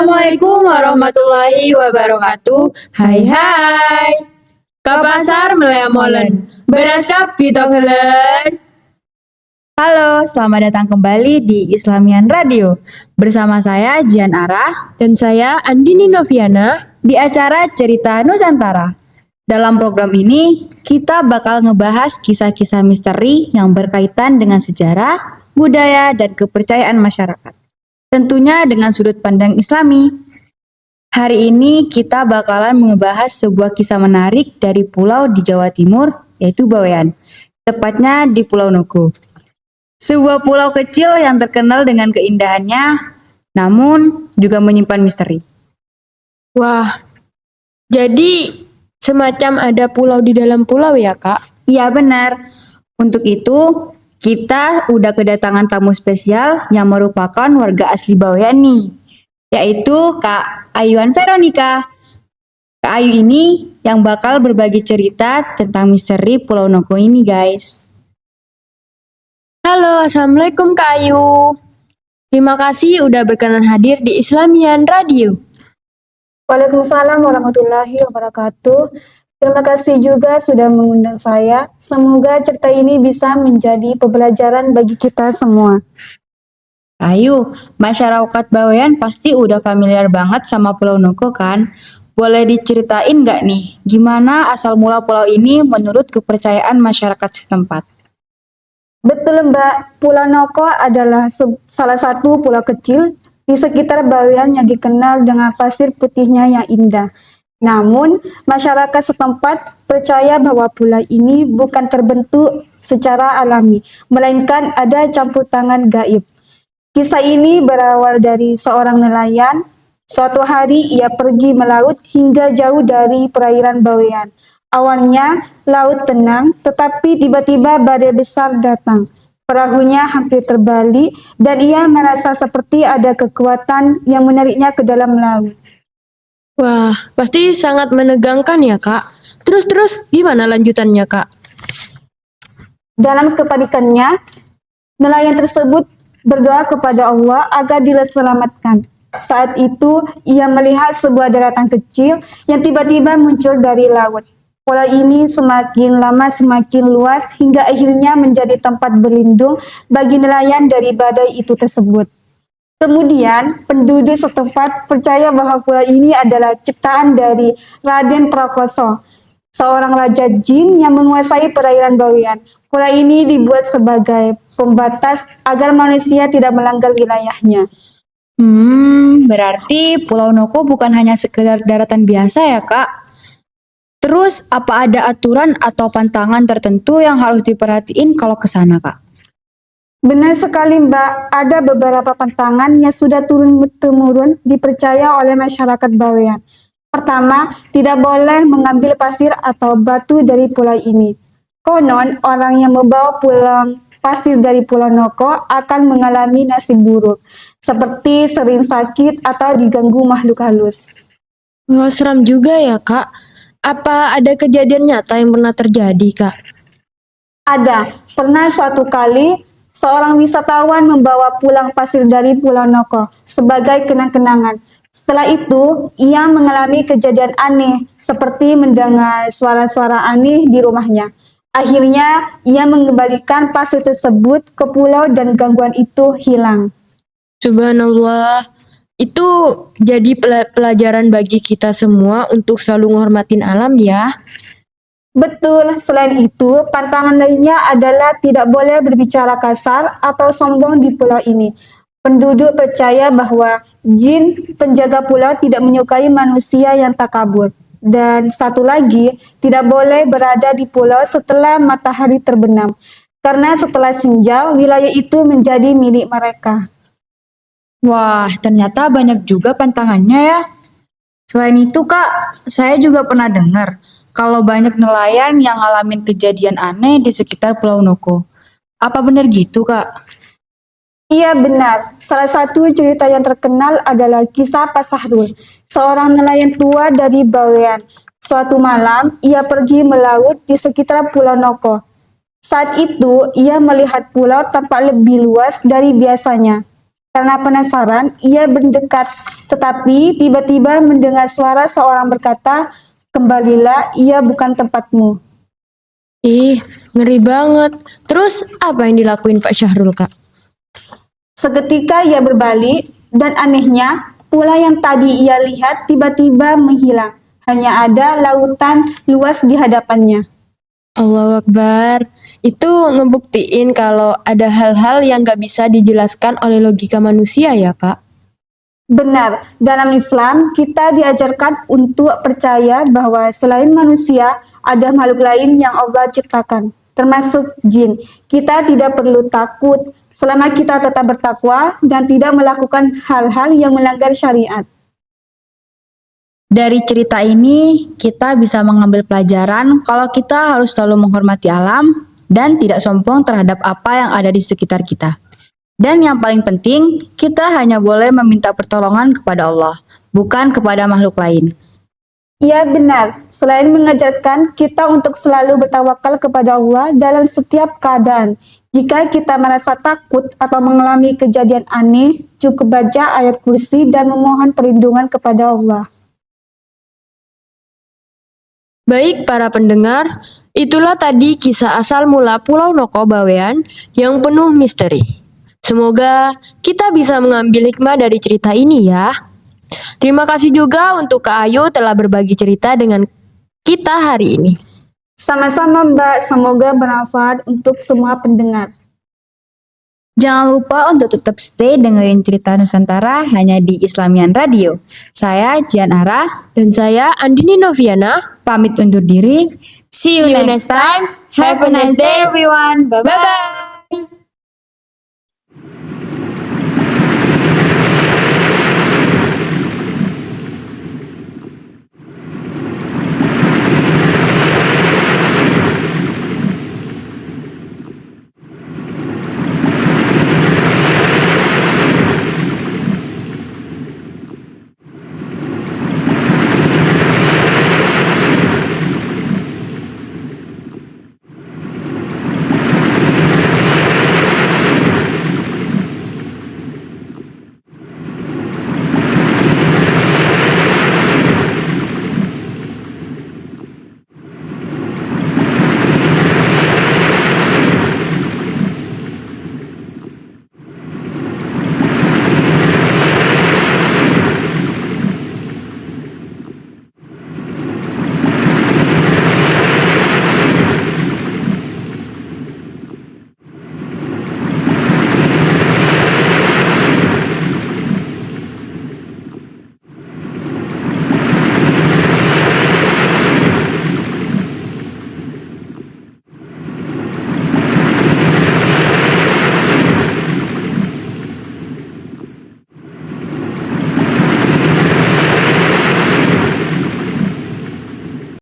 Assalamualaikum warahmatullahi wabarakatuh. Hai hai. Ke pasar melemolen. Beras kap pitogelen. Halo, selamat datang kembali di Islamian Radio. Bersama saya Jian Arah Dan saya Andini Noviana. di acara Cerita Nusantara. Dalam program ini, kita bakal ngebahas kisah-kisah misteri yang berkaitan dengan sejarah, budaya, dan kepercayaan masyarakat. Tentunya dengan sudut pandang Islami. Hari ini kita bakalan membahas sebuah kisah menarik dari pulau di Jawa Timur, yaitu Bawean. Tepatnya di Pulau Nogo. Sebuah pulau kecil yang terkenal dengan keindahannya, namun juga menyimpan misteri. Wah, jadi semacam ada pulau di dalam pulau ya, Kak? Iya benar. Untuk itu, kita udah kedatangan tamu spesial yang merupakan warga asli Bawean nih, yaitu Kak Ayuan Veronica. Kak Ayu ini yang bakal berbagi cerita tentang misteri Pulau Nogo ini, guys. Halo, Assalamualaikum Kak Ayu. Terima kasih udah berkenan hadir di Islamian Radio. Waalaikumsalam warahmatullahi wabarakatuh. Terima kasih juga sudah mengundang saya. Semoga cerita ini bisa menjadi pembelajaran bagi kita semua. Ayu, masyarakat Bawean pasti udah familiar banget sama Pulau Nogo kan? Boleh diceritain nggak nih, gimana asal mula pulau ini menurut kepercayaan masyarakat setempat? Betul Mbak, Pulau Nogo adalah salah satu pulau kecil di sekitar Bawean yang dikenal dengan pasir putihnya yang indah. Namun, masyarakat setempat percaya bahwa pulau ini bukan terbentuk secara alami, melainkan ada campur tangan gaib. Kisah ini berawal dari seorang nelayan. Suatu hari ia pergi melaut hingga jauh dari perairan Bawean. Awalnya laut tenang, tetapi tiba-tiba badai besar datang. Perahunya hampir terbalik dan ia merasa seperti ada kekuatan yang menariknya ke dalam laut. Wah, pasti sangat menegangkan ya, Kak. Terus gimana lanjutannya, Kak? Dalam kepanikannya, nelayan tersebut berdoa kepada Allah agar diselamatkan. Saat itu, ia melihat sebuah daratan kecil yang tiba-tiba muncul dari laut. Pulau ini semakin lama semakin luas hingga akhirnya menjadi tempat berlindung bagi nelayan dari badai itu tersebut. Kemudian, penduduk setempat percaya bahwa pulau ini adalah ciptaan dari Raden Prakoso, seorang raja jin yang menguasai perairan Bawean. Pulau ini dibuat sebagai pembatas agar manusia tidak melanggar wilayahnya. Berarti Pulau Nogo bukan hanya sekedar daratan biasa ya, Kak? Terus, apa ada aturan atau pantangan tertentu yang harus diperhatiin kalau ke sana, Kak? Benar sekali Mbak, ada beberapa pantangan yang sudah turun-temurun dipercaya oleh masyarakat Bawean. Pertama, tidak boleh mengambil pasir atau batu dari pulau ini. Konon, orang yang membawa pulang pasir dari Pulau Nogo akan mengalami nasib buruk, seperti sering sakit atau diganggu makhluk halus. Wah, seram juga ya, Kak. Apa ada kejadian nyata yang pernah terjadi, Kak? Ada, pernah suatu kali seorang wisatawan membawa pulang pasir dari Pulau Nogo sebagai kenang-kenangan. Setelah itu, ia mengalami kejadian aneh seperti mendengar suara-suara aneh di rumahnya. Akhirnya, ia mengembalikan pasir tersebut ke pulau dan gangguan itu hilang. Subhanallah. Itu jadi pelajaran bagi kita semua untuk selalu menghormatin alam ya. Betul, selain itu, pantangan lainnya adalah tidak boleh berbicara kasar atau sombong di pulau ini. Penduduk percaya bahwa jin penjaga pulau tidak menyukai manusia yang takabur. Dan satu lagi, tidak boleh berada di pulau setelah matahari terbenam. Karena setelah senja, wilayah itu menjadi milik mereka. Wah, ternyata banyak juga pantangannya ya. Selain itu, Kak, saya juga pernah dengar kalau banyak nelayan yang ngalamin kejadian aneh di sekitar Pulau Nogo. Apa benar gitu, Kak? Iya benar, salah satu cerita yang terkenal adalah kisah Pak Sahrul, seorang nelayan tua dari Bawean. Suatu malam, ia pergi melaut di sekitar Pulau Nogo. Saat itu, ia melihat pulau tampak lebih luas dari biasanya. Karena penasaran, ia mendekat, tetapi tiba-tiba mendengar suara seorang berkata, "Kembalilah, ia bukan tempatmu." Ih, ngeri banget. Terus apa yang dilakuin Pak Syahrul, Kak? Seketika ia berbalik, dan anehnya, pula yang tadi ia lihat tiba-tiba menghilang. Hanya ada lautan luas di hadapannya. Allahu Akbar. Itu ngebuktiin kalau ada hal-hal yang gak bisa dijelaskan oleh logika manusia ya, Kak? Benar, dalam Islam kita diajarkan untuk percaya bahwa selain manusia ada makhluk lain yang Allah ciptakan, termasuk jin. Kita tidak perlu takut selama kita tetap bertakwa dan tidak melakukan hal-hal yang melanggar syariat. Dari cerita ini, kita bisa mengambil pelajaran kalau kita harus selalu menghormati alam dan tidak sombong terhadap apa yang ada di sekitar kita. Dan yang paling penting, kita hanya boleh meminta pertolongan kepada Allah, bukan kepada makhluk lain. Ya benar, selain mengajarkan kita untuk selalu bertawakal kepada Allah dalam setiap keadaan. Jika kita merasa takut atau mengalami kejadian aneh, cukup baca ayat kursi dan memohon perlindungan kepada Allah. Baik para pendengar, itulah tadi kisah asal mula Pulau Noko Bawean yang penuh misteri. Semoga kita bisa mengambil hikmah dari cerita ini ya. Terima kasih juga untuk Kak Ayu telah berbagi cerita dengan kita hari ini. Sama-sama Mbak, semoga bermanfaat untuk semua pendengar. Jangan lupa untuk tetap stay dengerin cerita Nusantara hanya di Islamian Radio. Saya Jian Ara, Dan saya Andini Noviana. pamit undur diri. See you next time. Have a nice day everyone. Bye-bye. Bye-bye.